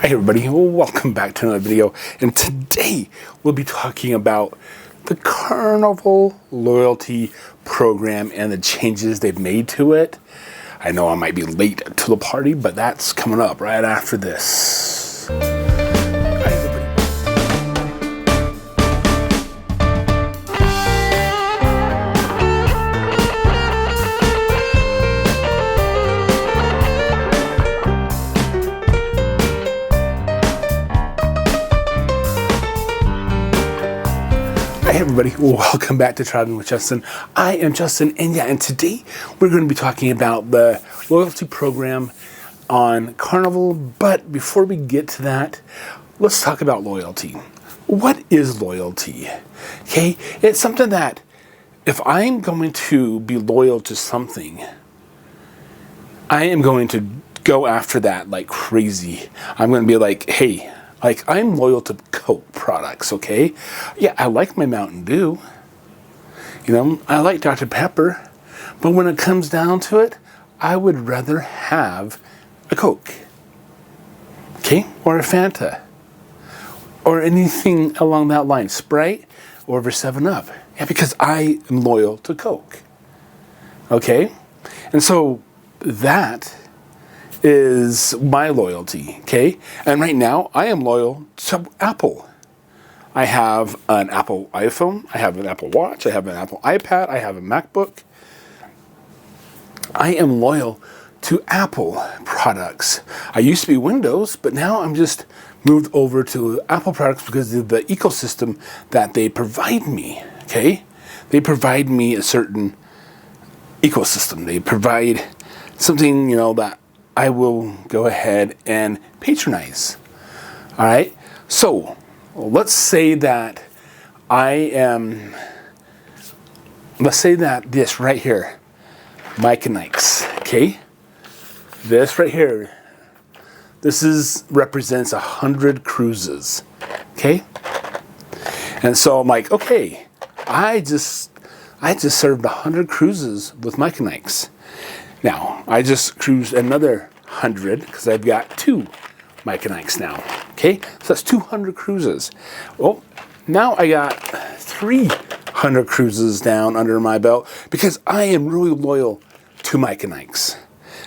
Hi everybody, welcome back to another video, and today we'll be talking about the Carnival loyalty program and the changes they've made to it. I know I might be late to the party, but that's coming up right after this. Hi everybody. Hey everybody, welcome back to Traveling with Justin. I am Justin, and today we're going to be talking about the loyalty program on Carnival. But before we get to that, let's talk about loyalty. What is loyalty? Okay, it's something that if I'm going to be loyal to something, I am going to go after that like crazy. I'm going to be like, hey, like, I'm loyal to Coke products, okay? Yeah, I like my Mountain Dew. You know, I like Dr. Pepper. But when it comes down to it, I would rather have a Coke. Okay? Or a Fanta. Or anything along that line. Sprite or over 7-Up. Yeah, because I am loyal to Coke. Okay? And so that is my loyalty, okay? And right now, I am loyal to Apple. I have an Apple iPhone, I have an Apple Watch, I have an Apple iPad, I have a MacBook. I am loyal to Apple products. I used to be Windows, but now I'm just moved over to Apple products because of the ecosystem that they provide me, okay? They provide me a certain ecosystem. They provide something, you know, that I will go ahead and patronize. All right. So let's say that let's say that this right here, Mike and Ike's. Okay. This right here, represents 100 cruises. Okay. And so I'm like, okay, I just served 100 cruises with Mike and Ike's. Now, I just cruised another 100 because I've got 2 Mike and Ike's now. Okay, so that's 200 cruises. Well, now I got 300 cruises down under my belt because I am really loyal to Mike and Ike's.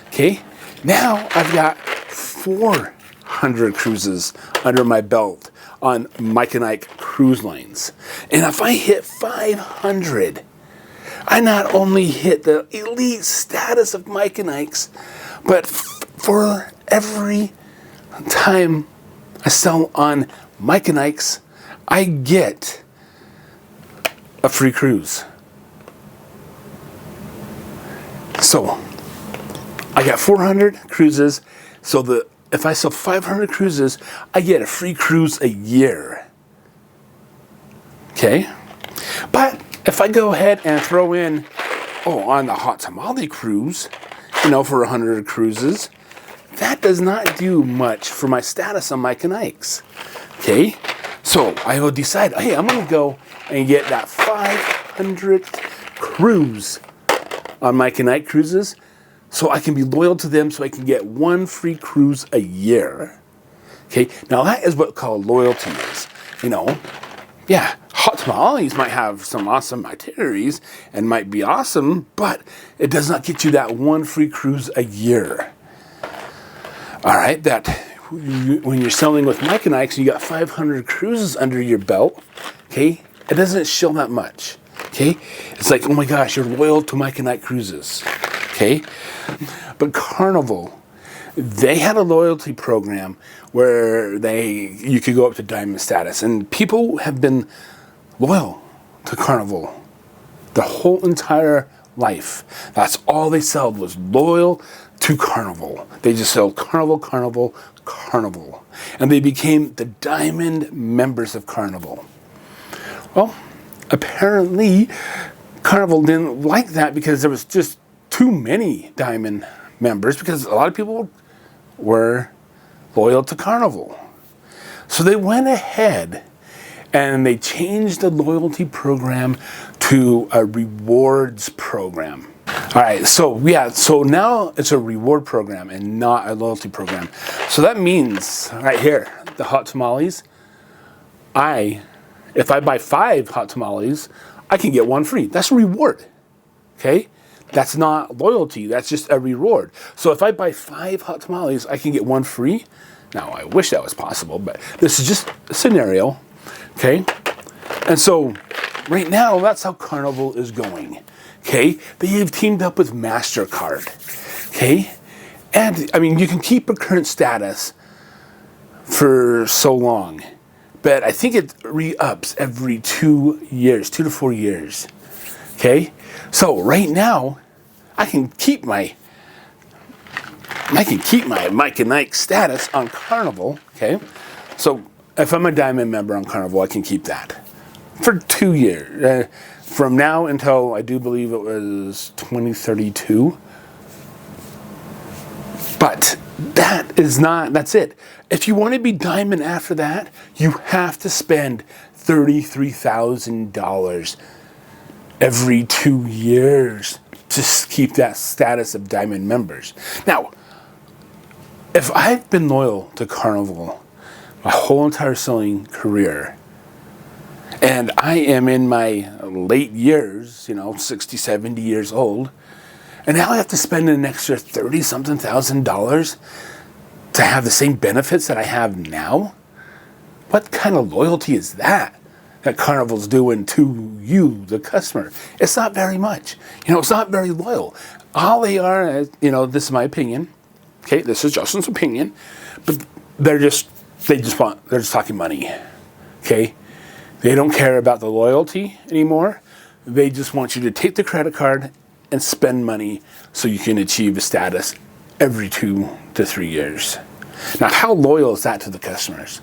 Okay, now I've got 400 cruises under my belt on Mike and Ike cruise lines. And if I hit 500, I not only hit the elite status of Mike and Ike's, but for every time I sell on Mike and Ike's, I get a free cruise. So I got 400 cruises. So if I sell 500 cruises, I get a free cruise a year. Okay? But if I go ahead and throw in, on the hot tamale cruise, you know, for 100 cruises, that does not do much for my status on Mike and Ike's. Okay? So I will decide, hey, I'm going to go and get that 500th cruise on Mike and Ike cruises so I can be loyal to them so I can get 1 free cruise a year. Okay? Now that is what called loyalty is. You know, yeah, hot tamales might have some awesome itineraries and might be awesome, but it does not get you that 1 free cruise a year. All right, that when you're selling with Mike and Ike's, you got 500 cruises under your belt, okay? It doesn't show that much, okay? It's like, oh my gosh, you're loyal to Mike and Ike cruises, okay? But Carnival, they had a loyalty program where you could go up to diamond status, and people have been loyal to Carnival the whole entire life. That's all they sold was loyal to Carnival. They just sold Carnival, Carnival, Carnival. And they became the diamond members of Carnival. Well, apparently Carnival didn't like that because there was just too many diamond members because a lot of people were loyal to Carnival. So they went ahead and they changed the loyalty program to a rewards program. All right, so yeah, so now it's a reward program and not a loyalty program. So that means right here, the hot tamales, if I buy 5 hot tamales, I can get 1 free. That's a reward, okay? That's not loyalty, that's just a reward. So if I buy 5 hot tamales, I can get 1 free. Now, I wish that was possible, but this is just a scenario, okay? And so right now, that's how Carnival is going. Okay, they have teamed up with MasterCard. Okay, and I mean, you can keep a current status for so long, but I think it re-ups every 2 years, 2 to 4 years. Okay, so right now, I can keep my Mike and Nike status on Carnival. Okay, so if I'm a Diamond member on Carnival, I can keep that for 2 years. From now until, I do believe it was 2032. But that's it. If you want to be Diamond after that, you have to spend $33,000 every 2 years to keep that status of Diamond members. Now, if I've been loyal to Carnival my whole entire sailing career, and I am in my late years, 60, 70 years old, and now I have to spend an extra $30-something thousand to have the same benefits that I have now? What kind of loyalty is that Carnival's doing to you, the customer? It's not very much. It's not very loyal. All they are, this is my opinion. Okay, this is Justin's opinion, but they're just talking money. Okay? They don't care about the loyalty anymore. They just want you to take the credit card and spend money so you can achieve a status every 2 to 3 years. Now, how loyal is that to the customers?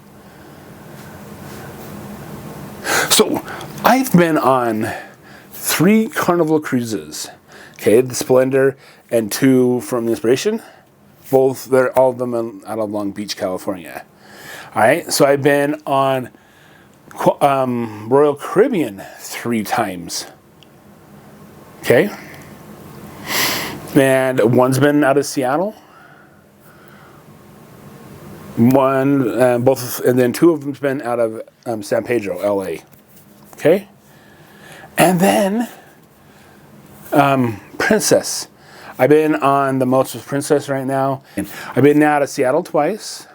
So, I've been on 3 Carnival cruises. Okay, the Splendor and 2 from the Inspiration. They're all of them out of Long Beach, California. All right, so I've been on Royal Caribbean 3 times. Okay, and one's been out of Seattle. And then 2 of them's been out of San Pedro, LA. Okay, and then Princess. I've been on the most with Princess right now. I've been out of Seattle twice.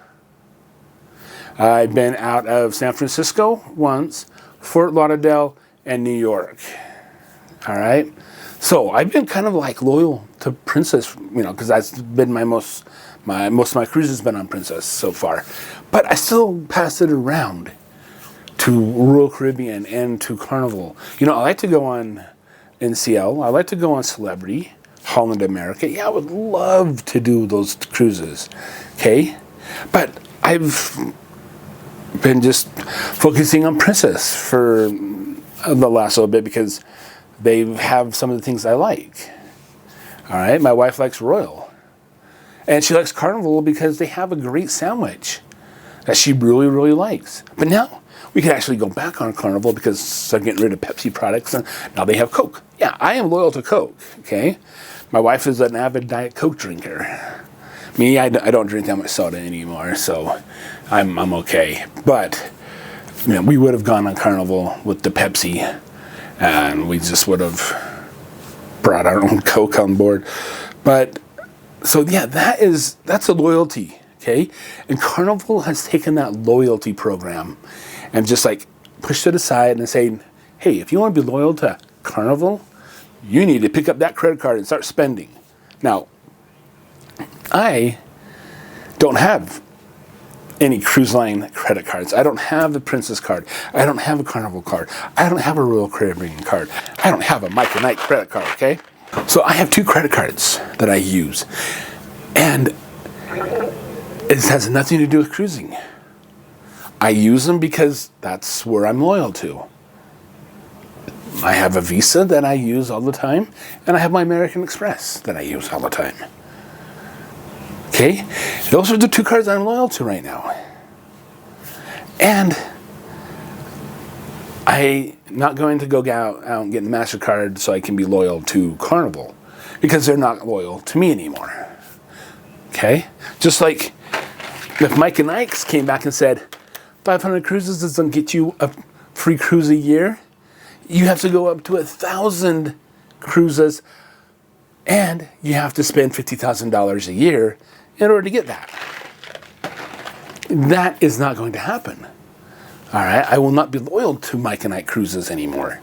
I've been out of San Francisco once, Fort Lauderdale, and New York. All right. So I've been kind of like loyal to Princess, because that's been most of my cruises has been on Princess so far. But I still pass it around to Royal Caribbean and to Carnival. I like to go on NCL. I like to go on Celebrity, Holland America. Yeah, I would love to do those cruises. Okay, but I've been just focusing on Princess for the last little bit because they have some of the things I like. All right, my wife likes Royal, and she likes Carnival because they have a great sandwich that she really, really likes. But now we can actually go back on Carnival because they're getting rid of Pepsi products, and now they have Coke. Yeah, I am loyal to Coke. Okay, my wife is an avid Diet Coke drinker. Me, I don't drink that much soda anymore, so I'm okay. But we would have gone on Carnival with the Pepsi, and we just would have brought our own Coke on board. But so yeah, that's a loyalty, okay? And Carnival has taken that loyalty program and just like pushed it aside and saying, hey, if you want to be loyal to Carnival, you need to pick up that credit card and start spending. Now, I don't have any cruise line credit cards. I don't have the Princess card. I don't have a Carnival card. I don't have a Royal Caribbean card. I don't have a Mike and Nike credit card, okay? So I have 2 credit cards that I use. And it has nothing to do with cruising. I use them because that's where I'm loyal to. I have a Visa that I use all the time, and I have my American Express that I use all the time. Okay? Those are the 2 cards I'm loyal to right now. And I'm not going to go out and get the MasterCard so I can be loyal to Carnival. because they're not loyal to me anymore. Okay? Just like if Mike and Ike's came back and said, 500 cruises doesn't get you a free cruise a year. You have to go up to 1,000 cruises, and you have to spend $50,000 a year in order to get that. That is not going to happen. All right, I will not be loyal to Mike and Ike Cruises anymore.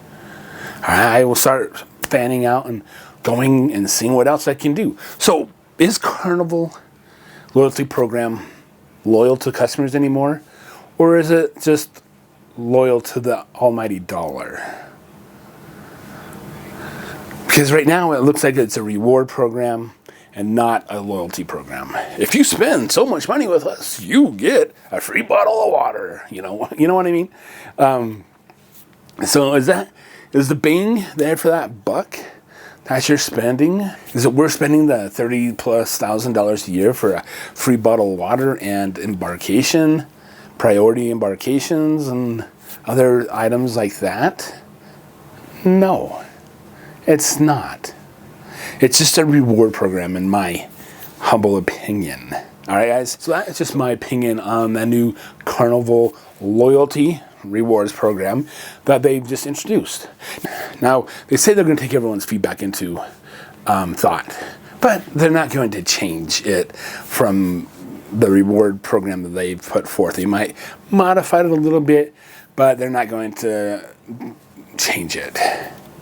All right, I will start fanning out and going and seeing what else I can do. So, is Carnival loyalty program loyal to customers anymore, or is it just loyal to the almighty dollar? Because right now it looks like it's a reward program and not a loyalty program. If you spend so much money with us, you get a free bottle of water. You know what I mean? So is the bang there for that buck that you're spending? Is it worth spending the $30,000+ a year for a free bottle of water and embarkation, priority embarkations, and other items like that? No, it's not. It's just a reward program, in my humble opinion. All right, guys? So that's just my opinion on the new Carnival loyalty rewards program that they've just introduced. Now, they say they're going to take everyone's feedback into thought, but they're not going to change it from the reward program that they've put forth. They might modify it a little bit, but they're not going to change it.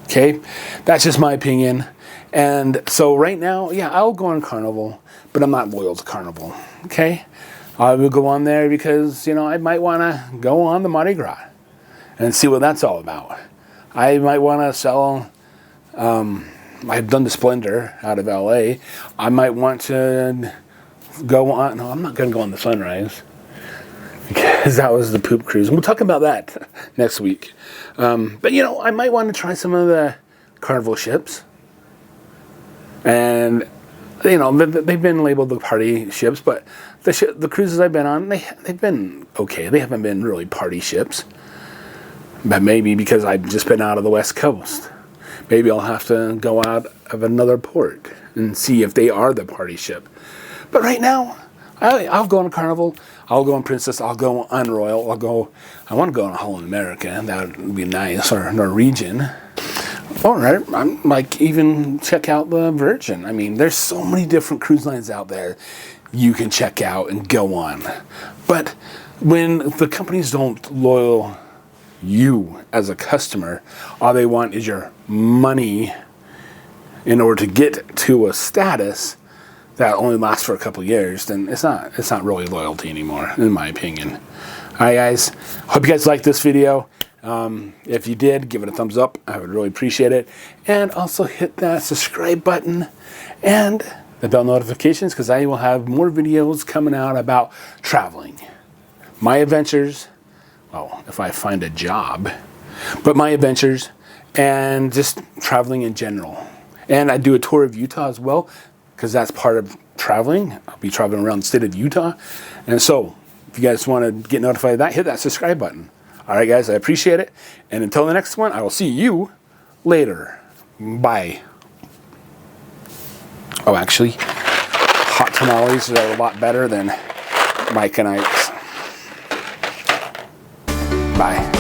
Okay? That's just my opinion. And so right now, yeah, I'll go on Carnival, but I'm not loyal to Carnival, okay? I will go on there because, I might want to go on the Mardi Gras and see what that's all about. I might want to sell, I've done the Splendor out of LA. I might want to go on, no, I'm not going to go on the Sunrise because that was the poop cruise. And we'll talk about that next week. But, I might want to try some of the Carnival ships. And, they've been labeled the party ships, but the cruises I've been on, they've been okay. They haven't been really party ships. But maybe because I've just been out of the West Coast. Maybe I'll have to go out of another port and see if they are the party ship. But right now, I'll go on Carnival. I'll go on Princess. I'll go on Royal. I want to go on Holland America. That would be nice. Or Norwegian. Or I'm like even check out the Virgin. I mean, there's so many different cruise lines out there you can check out and go on. But when the companies don't loyal you as a customer, all they want is your money in order to get to a status that only lasts for a couple of years, then it's not really loyalty anymore, in my opinion. All right, guys. Hope you guys liked this video. If you did, give it a thumbs up. I would really appreciate it. And also hit that subscribe button and the bell notifications, because I will have more videos coming out about traveling. My adventures, well, if I find a job, but my adventures and just traveling in general. And I do a tour of Utah as well, because that's part of traveling. I'll be traveling around the state of Utah. And so, if you guys want to get notified of that, hit that subscribe button. All right, guys, I appreciate it. And until the next one, I will see you later. Bye. Oh, actually, hot tamales are a lot better than Mike and Ike's. Bye.